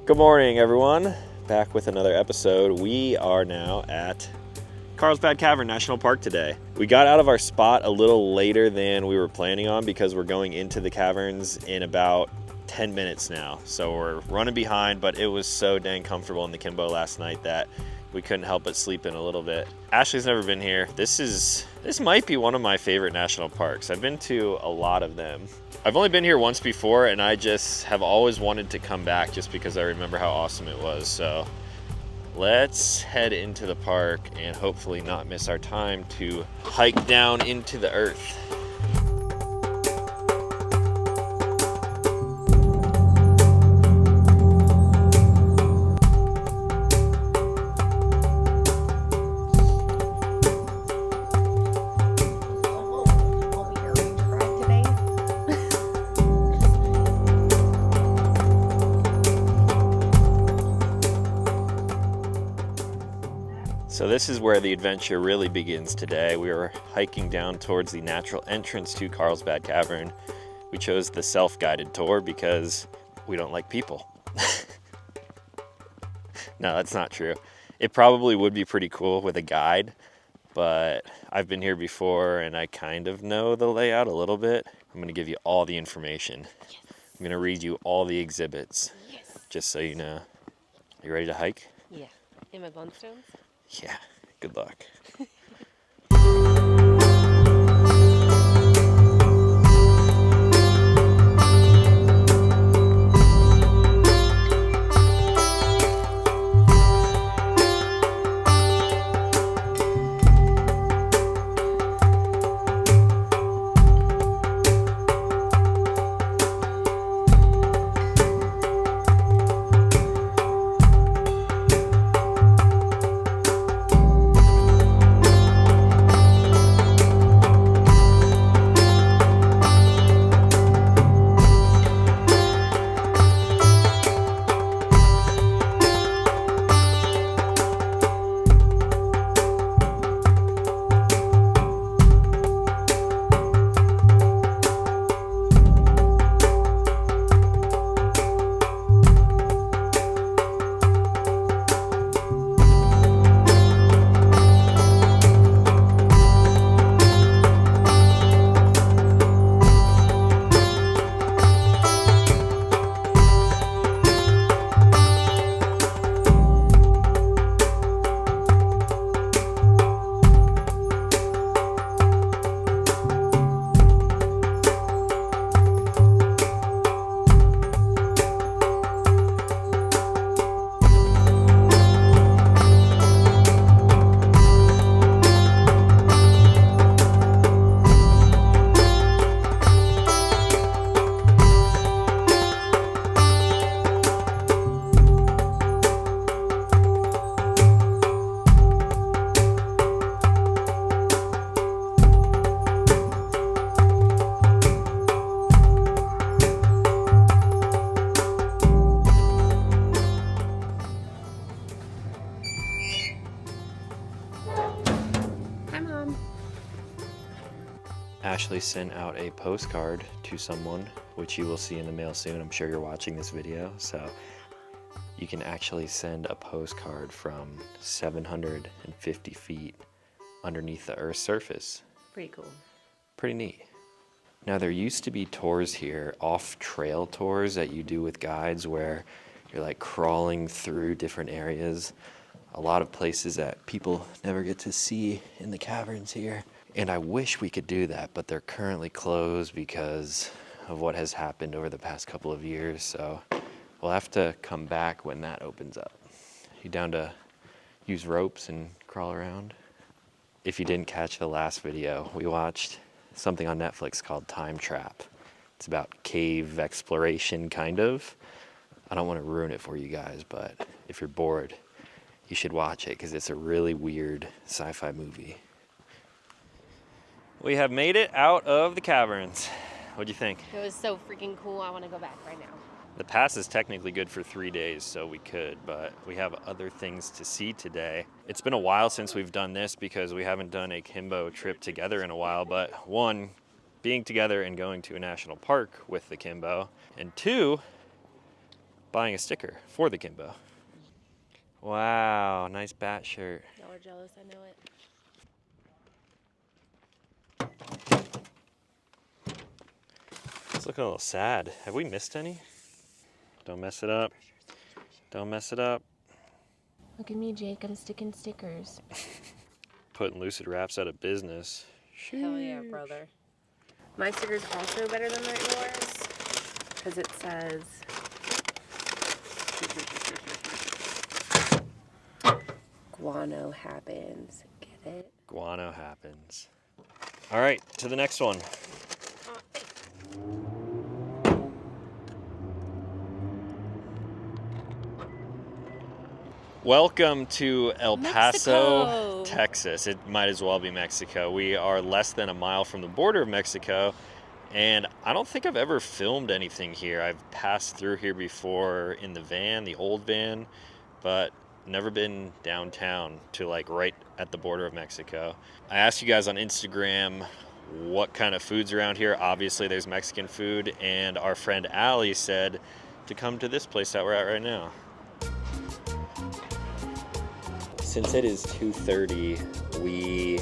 Good morning, everyone. Back with another episode. We are now at Carlsbad Cavern National Park today. We got out of our spot a little later than we were planning on because we're going into the caverns in about 10 minutes now. So we're running behind, but it was so dang comfortable in the Kimbo last night that we couldn't help but sleep in a little bit. Ashley's never been here. This might be one of my favorite national parks. I've been to a lot of them. I've only been here once before, and I just have always wanted to come back just because I remember how awesome it was. So let's head into the park and hopefully not miss our time to hike down into the earth. So this is where the adventure really begins today. We are hiking down towards the natural entrance to Carlsbad Cavern. We chose the self-guided tour because we don't like people. No, that's not true. It probably would be pretty cool with a guide, but I've been here before and I kind of know the layout a little bit. I'm gonna give you all the information. Yes. I'm gonna read you all the exhibits, yes, just so you know. You ready to hike? Yeah. In my Blundstones? Yeah, good luck. Ashley sent out a postcard to someone, which you will see in the mail soon. I'm sure you're watching this video, so you can actually send a postcard from 750 feet underneath the Earth's surface. Pretty cool. Pretty neat. Now, there used to be tours here, off-trail tours that you do with guides where you're like crawling through different areas. A lot of places that people never get to see in the caverns here. And I wish we could do that, but they're currently closed because of what has happened over the past couple of years. So we'll have to come back when that opens up. You down to use ropes and crawl around? If you didn't catch the last video, we watched something on Netflix called Time Trap. It's about cave exploration, kind of. I don't want to ruin it for you guys, but if you're bored, you should watch it because it's a really weird sci-fi movie. We have made it out of the caverns. What'd you think? It was so freaking cool. I want to go back right now. The pass is technically good for 3 days, so we could, but we have other things to see today. It's been a while since we've done this because we haven't done a Kimbo trip together in a while, but one, being together and going to a national park with the Kimbo, and two, buying a sticker for the Kimbo. Wow, nice bat shirt. Y'all are jealous, I know it. It's looking a little sad. Have we missed any? Don't mess it up. Don't mess it up. Look at me, Jake. I'm sticking stickers. Putting Lucid Wraps out of business. Hell yeah, brother. My sticker's also better than yours because it says guano happens. Get it? Guano happens. All right, to the next one. Welcome to El Paso, Mexico. Texas. It might as well be Mexico. We are less than a mile from the border of Mexico, and I don't think I've ever filmed anything here. I've passed through here before in the van, the old van, but never been downtown to like right at the border of Mexico. I asked you guys on Instagram what kind of food's around here. Obviously there's Mexican food, and our friend Allie said to come to this place that we're at right now. Since it is 2:30, we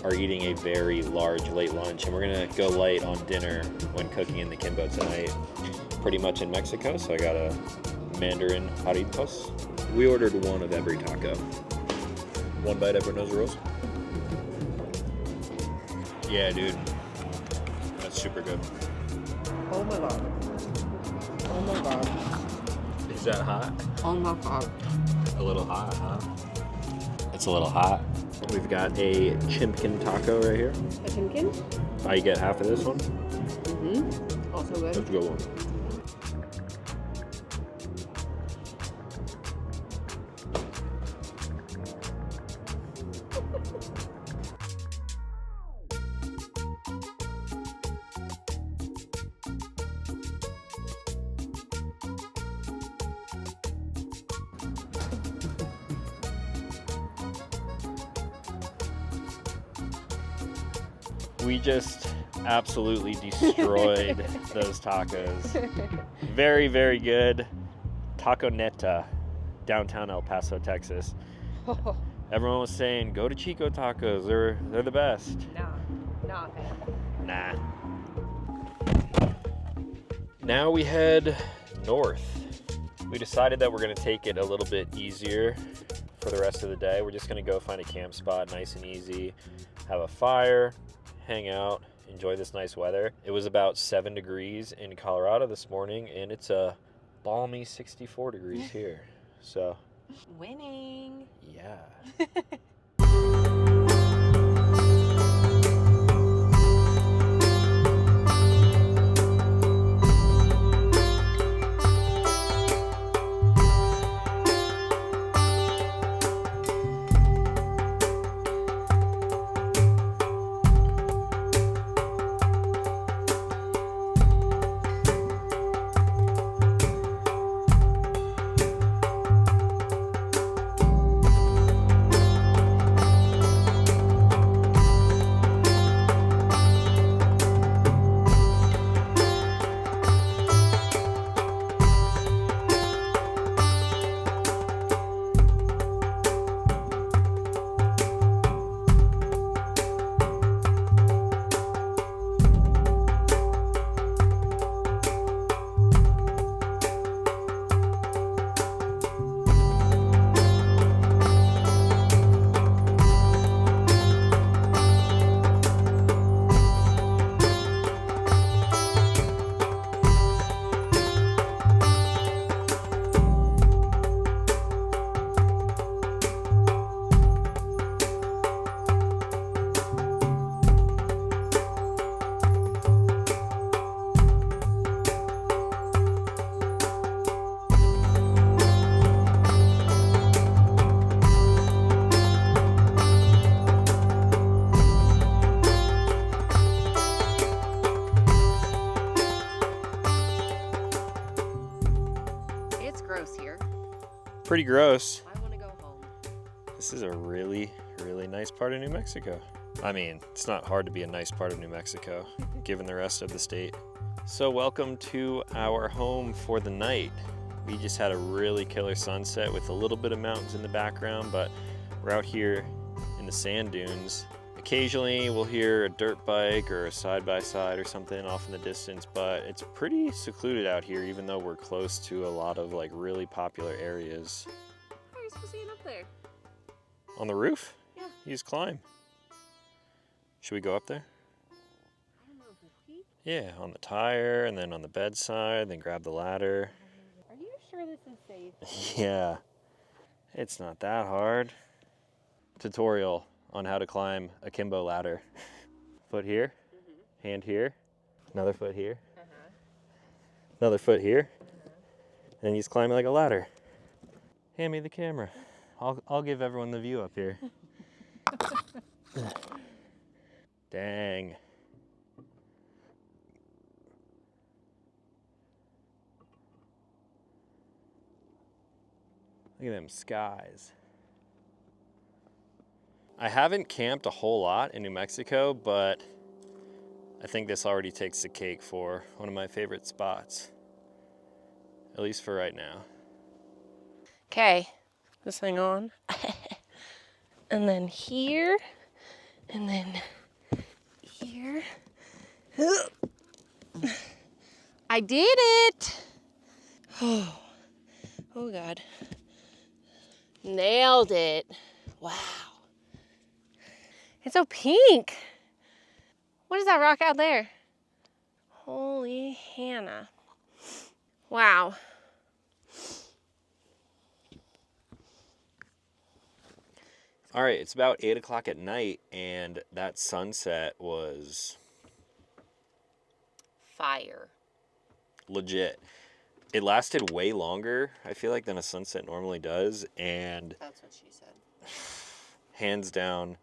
are eating a very large late lunch, and we're gonna go light on dinner when cooking in the Kimbo tonight. Pretty much in Mexico, so I got a Mandarin jarritos. We ordered one of every taco. One bite, everyone knows the rules. Yeah, dude, that's super good. Oh my god. Oh my god. Is that hot? Oh my god. A little hot, huh? It's a little hot. We've got a chimpkin taco right here. A chimkin? I get half of this one. Mm-hmm. Also good. That's a good one. We just absolutely destroyed those tacos. Very, very good. Taco Neta, downtown El Paso, Texas. Everyone was saying, go to Chico Tacos. They're the best. Nah, man. Nah. Now we head north. We decided that we're gonna take it a little bit easier for the rest of the day. We're just gonna go find a camp spot, nice and easy, have a fire, hang out, enjoy this nice weather. It was about 7 degrees in Colorado this morning, and it's a balmy 64 degrees here. So, Winning. yeah. Pretty gross. I want to go home. This is a really, really nice part of New Mexico. I mean, it's not hard to be a nice part of New Mexico, given the rest of the state. So welcome to our home for the night. We just had a really killer sunset with a little bit of mountains in the background, but we're out here in the sand dunes. Occasionally we'll hear a dirt bike or a side-by-side or something off in the distance, but it's pretty secluded out here, even though we're close to a lot of like really popular areas. How are you supposed to get up there? On the roof? Yeah. You just climb. Should we go up there? I don't know, will we? Yeah, on the tire, and then on the bedside, then grab the ladder. Are you sure this is safe? Yeah, it's not that hard. Tutorial on how to climb a Kimbo ladder. Foot here, hand here, another foot here, another foot here, and you just climb it like a ladder. Hand me the camera. I'll give everyone the view up here. Dang. Look at them skies. I haven't camped a whole lot in New Mexico, but I think this already takes the cake for one of my favorite spots. At least for right now. Okay, this thing on. And then here, and then here. I did it! Oh God. Nailed it. Wow. It's so pink. What is that rock out there? Holy Hannah. Wow. All right, it's about 8 o'clock at night, and that sunset was Fire. legit. It lasted way longer, I feel like, than a sunset normally does, and That's what she said. hands down,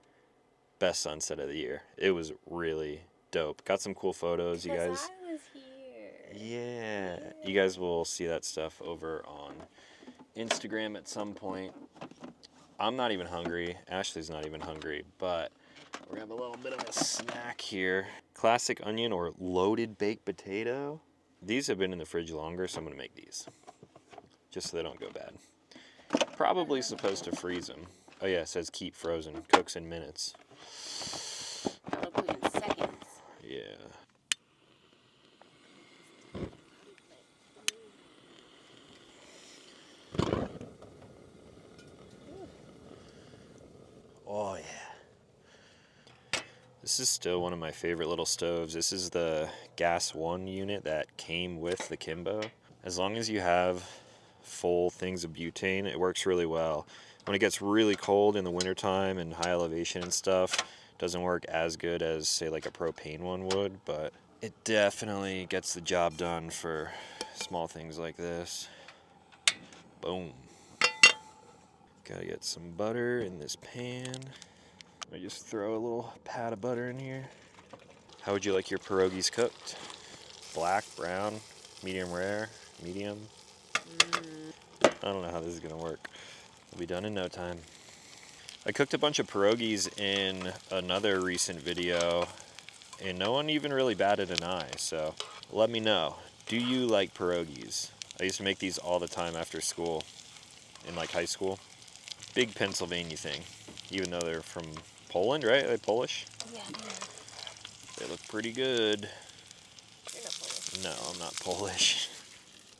best sunset of the year. It was really dope. Got some cool photos, you guys. I was here. Yeah, you guys will see that stuff over on Instagram at some point. I'm not even hungry. Ashley's not even hungry, but we're gonna have a little bit of a snack here. Classic onion or loaded baked potato. These have been in the fridge longer, so I'm gonna make these just so they don't go bad. Probably supposed to freeze them. Oh yeah, it says keep frozen. Cooks in minutes. That'll cook in seconds. Yeah. Oh yeah. This is still one of my favorite little stoves. This is the gas 1 unit that came with the Kimbo. As long as you have full things of butane, it works really well. When it gets really cold in the wintertime and high elevation and stuff, it doesn't work as good as, say, like a propane one would, but it definitely gets the job done for small things like this. Boom. Gotta get some butter in this pan. I just throw a little pat of butter in here. How would you like your pierogies cooked? Black, brown, medium rare, medium? I don't know how this is gonna work. It'll be done in no time. I cooked a bunch of pierogies in another recent video, and no one even really batted an eye, so let me know. Do you like pierogies? I used to make these all the time after school, in like high school. Big Pennsylvania thing, even though they're from Poland, right? Are they Polish? Yeah, They look pretty good. you're not Polish. No, I'm not Polish.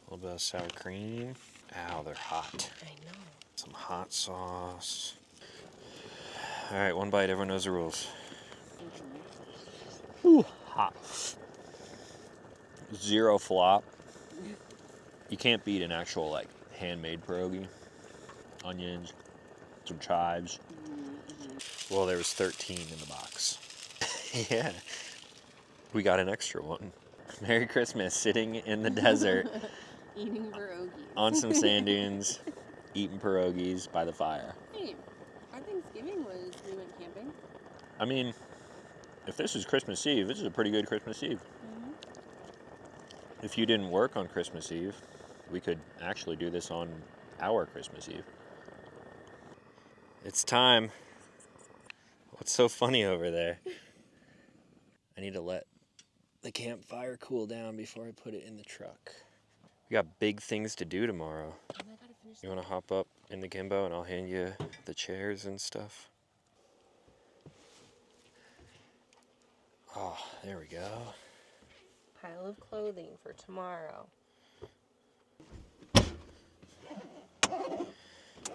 A little bit of sour cream. Ow, they're hot. I know. Some hot sauce. All right, one bite. Everyone knows the rules. Ooh, hot. Zero flop. You can't beat an actual like handmade pierogi. Onions, some chives. Well, there was 13 in the box. Yeah. We got an extra one. Merry Christmas, sitting in the desert Eating pierogies. on some sand dunes, eating pierogies by the fire. Hey, our Thanksgiving was we went camping. I mean, if this is Christmas Eve, this is a pretty good Christmas Eve. If you didn't work on Christmas Eve, we could actually do this on our Christmas Eve. It's time. What's so funny over there? I need to let the campfire cool down before I put it in the truck. We got big things to do tomorrow. And I gotta finish You want to hop up in the Kimbo and I'll hand you the chairs and stuff? Oh, there we go. pile of clothing for tomorrow.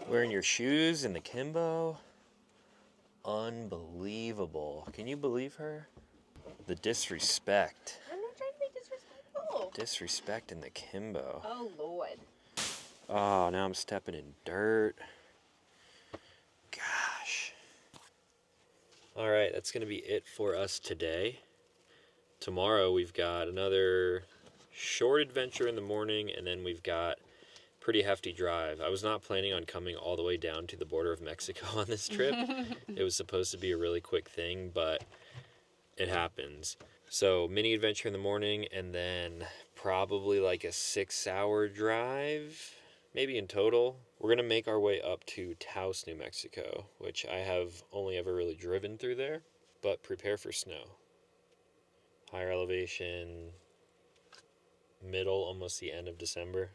Wearing your shoes in the Kimbo. Unbelievable. Can you believe her? The disrespect. I'm not trying to be disrespectful. Disrespect in the Kimbo. Oh, Lord. Oh, now I'm stepping in dirt. Gosh. All right, that's going to be it for us today. Tomorrow we've got another short adventure in the morning, and then we've got pretty hefty drive. I was not planning on coming all the way down to the border of Mexico on this trip. It was supposed to be a really quick thing, but it happens. So mini adventure in the morning, and then probably like a 6-hour drive, maybe in total. We're going to make our way up to Taos, New Mexico, which I have only ever really driven through there, but prepare for snow. Higher elevation, middle, almost the end of December.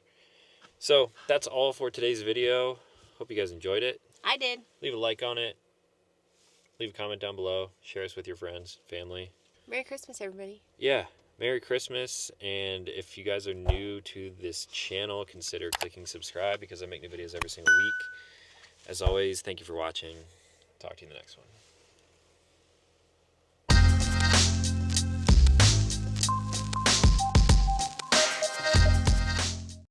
So that's all for today's video. Hope you guys enjoyed it. I did. Leave a like on it. Leave a comment down below. Share us with your friends, family. Merry Christmas, everybody. Yeah, Merry Christmas. And if you guys are new to this channel, consider clicking subscribe because I make new videos every single week. As always, thank you for watching. Talk to you in the next one.